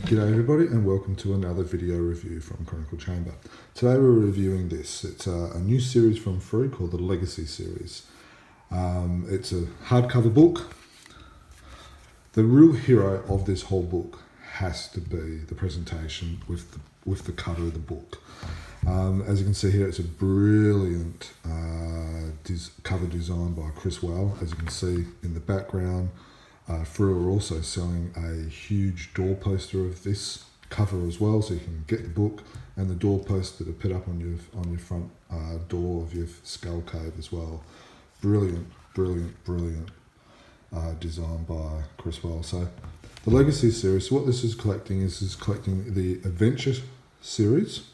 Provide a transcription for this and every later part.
G'day everybody and welcome to another video review from Chronicle Chamber. Today we're reviewing this. It's a new series from Frew called the Legacy series. It's a hardcover book. The real hero of this whole book has to be the presentation with the cover of the book. As you can see here, it's a brilliant cover design by Chris Well. As you can see in the background, Frew are also selling a huge door poster of this cover as well, so you can get the book and the door poster to put up on your front door of your skull cave as well. Brilliant design by Chris Well. So the Legacy series, so what this is collecting is collecting the Adventure series,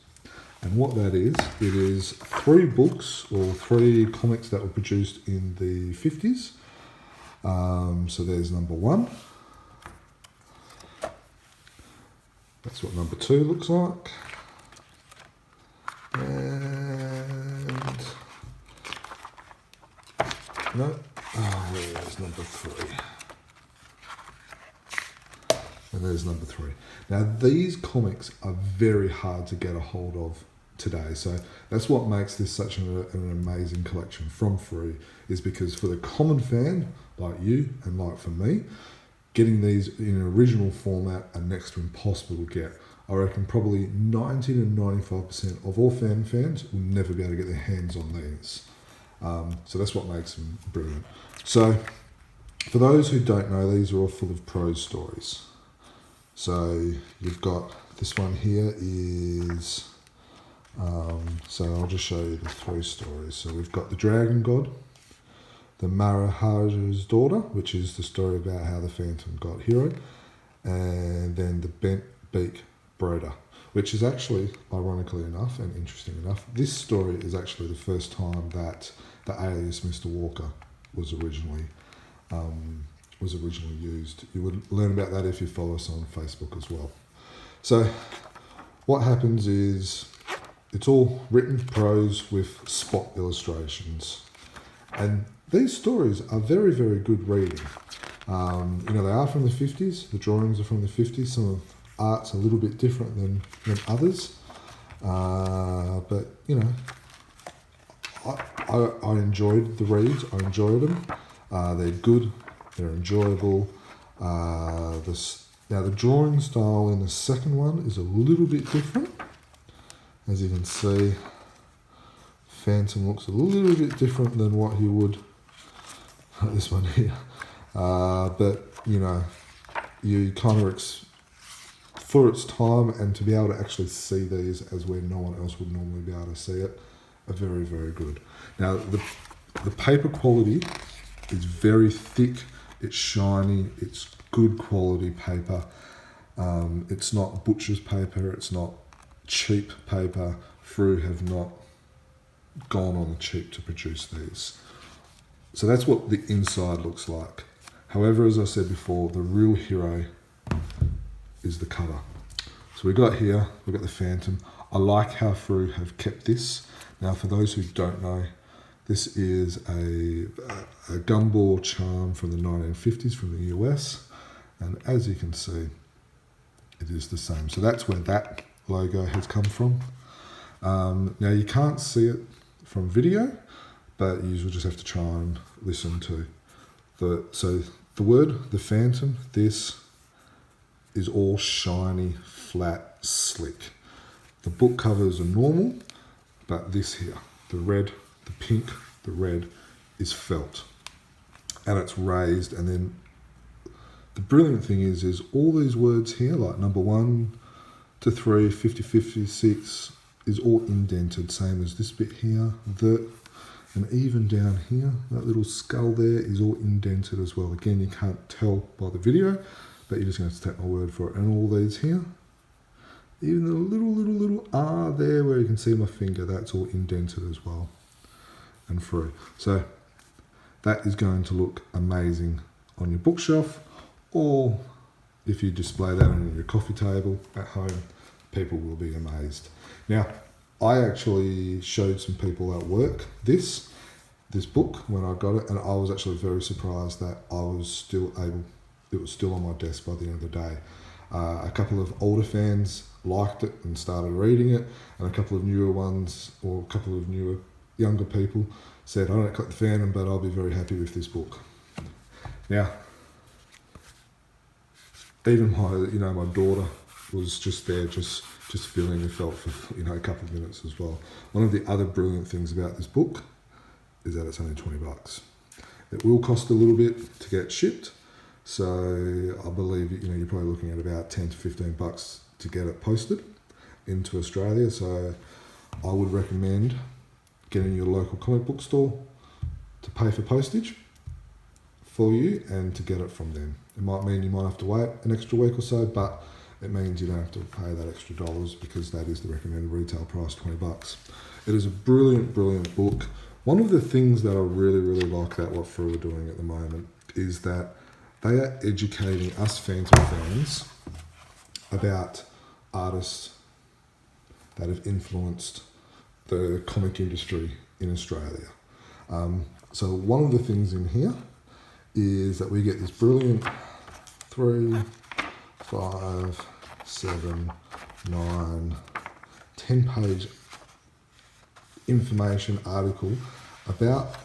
and what that is, it is 3 books or 3 comics that were produced in the 50s. So there's number 1. That's what number 2 looks like. And no, there's number 3. And there's number 3. Now these comics are very hard to get a hold of today, so that's what makes this such an amazing collection from Frew, is because for the common fan like you and like for me, getting these in an original format are next to impossible to get. I reckon probably 90 to 95% of all fans will never be able to get their hands on these. So that's what makes them brilliant. So for those who don't know, these are all full of prose stories. So you've got this one here is so I'll just show you the 3 stories. So we've got the Dragon God, the Maharaja's Daughter, which is the story about how the Phantom got hero, and then the Bent Beak Broder, which is actually, ironically enough and interesting enough, this story is actually the first time that the alias Mr. Walker was originally used. You would learn about that if you follow us on Facebook as well. So what happens is it's all written prose with spot illustrations, and these stories are very good reading. They are from the 50s. The drawings are from the 50s. Some of the art's a little bit different than others, but I enjoyed the reads. I enjoyed them. They're good. They're enjoyable. Now the drawing style in the second one is a little bit different. As you can see, Phantom looks a little bit different than what he would this one here. But you kind of for its time, and to be able to actually see these as where no one else would normally be able to see it, are very good. Now the paper quality is very thick. It's shiny. It's good quality paper. It's not butcher's paper. It's not cheap paper. Frew have not gone on the cheap to produce these. So that's what the inside looks like. However, as I said before, the real hero is the cover. So we've got the Phantom. I like how Frew have kept this. Now for those who don't know, this is a gumball charm from the 1950s from the US, and as you can see, it is the same. So that's where that logo has come from. Now you can't see it from video, but you will just have to try and listen to the word, the Phantom. This is all shiny, flat, slick. The book covers are normal, but this here, the red, the pink, the red, is felt, and it's raised. And then the brilliant thing is all these words here, like number 1 to 3, 50, 56, is all indented, same as this bit here, and even down here, that little skull there is all indented as well. Again, you can't tell by the video, but you're just going to have to take my word for it. And all these here, even the little R there where you can see my finger, that's all indented as well and through. So that is going to look amazing on your bookshelf, or if you display that on your coffee table at home, people will be amazed. Now, I actually showed some people at work this book when I got it, and I was actually very surprised that I was still able it was still on my desk by the end of the day. A couple of older fans liked it and started reading it, and a couple of newer ones, or a couple of newer younger people said, I don't collect the fandom, but I'll be very happy with this book. Now, even my daughter was just there, just feeling the felt for a couple of minutes as well. One of the other brilliant things about this book is that it's only $20. It will cost a little bit to get shipped, so I believe you're probably looking at about $10 to $15 to get it posted into Australia. So I would recommend getting your local comic book store to pay for postage for you and to get it from them. It might mean you might have to wait an extra week or so, but it means you don't have to pay that extra dollars, because that is the recommended retail price, $20. It is a brilliant, brilliant book. One of the things that I really, really like about what Frew are doing at the moment is that they are educating us Phantom fans about artists that have influenced the comic industry in Australia. So one of the things in here is that we get this brilliant 3, 5, 7, 9, 10-page information article about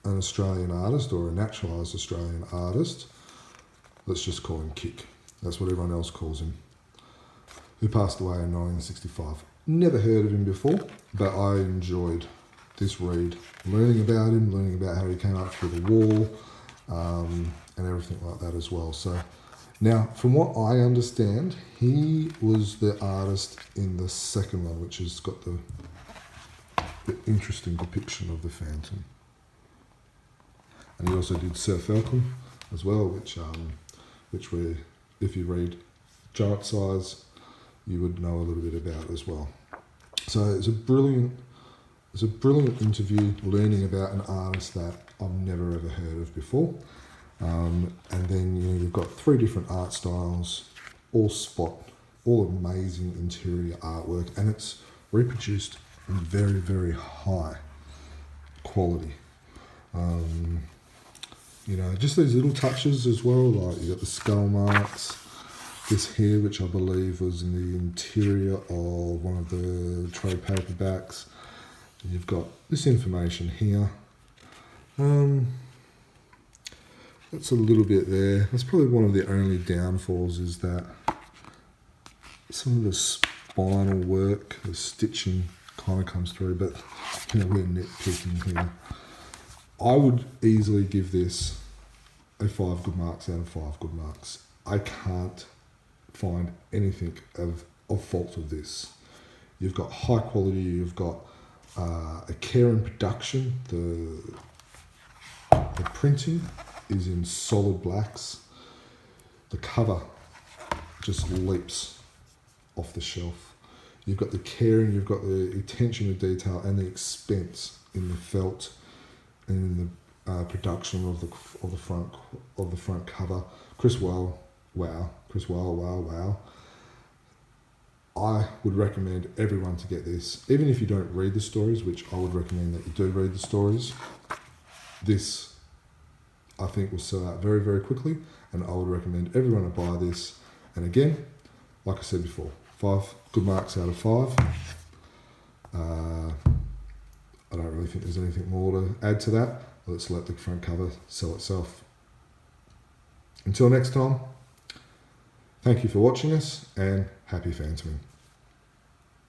an Australian artist, or a naturalised Australian artist. Let's just call him Kick. That's what everyone else calls him. Who passed away in 1965. Never heard of him before, but I enjoyed this read, learning about him, learning about how he came up through the wall, and everything like that as well. So now, from what I understand, he was the artist in the second one, which has got the interesting depiction of the Phantom. And he also did Sir Falcon as well, which if you read Giant Size, you would know a little bit about as well. So it's a brilliant interview, learning about an artist that I've never ever heard of before. And then you've got 3 different art styles, all amazing interior artwork, and it's reproduced in very, very high quality. Just these little touches as well, like you got the skull marks, this here, which I believe was in the interior of one of the trade paperbacks. And you've got this information here. That's a little bit there. That's probably one of the only downfalls, is that some of the spinal work, the stitching kind of comes through, but we're nitpicking here. I would easily give this a 5 good marks out of 5 good marks. I can't find anything of fault of this. You've got high quality, you've got a care in production, the printing is in solid blacks. The cover just leaps off the shelf. You've got the care, and you've got the attention to detail and the expense in the felt and in the production of the front cover. Chris Well, wow. I would recommend everyone to get this, even if you don't read the stories, which I would recommend that you do read the stories. This, I think, will sell out very, very quickly, and I would recommend everyone to buy this. And again, like I said before, 5 good marks out of 5. I don't really think there's anything more to add to that. Let's let the front cover sell itself. Until next time, thank you for watching us, and happy phantoming.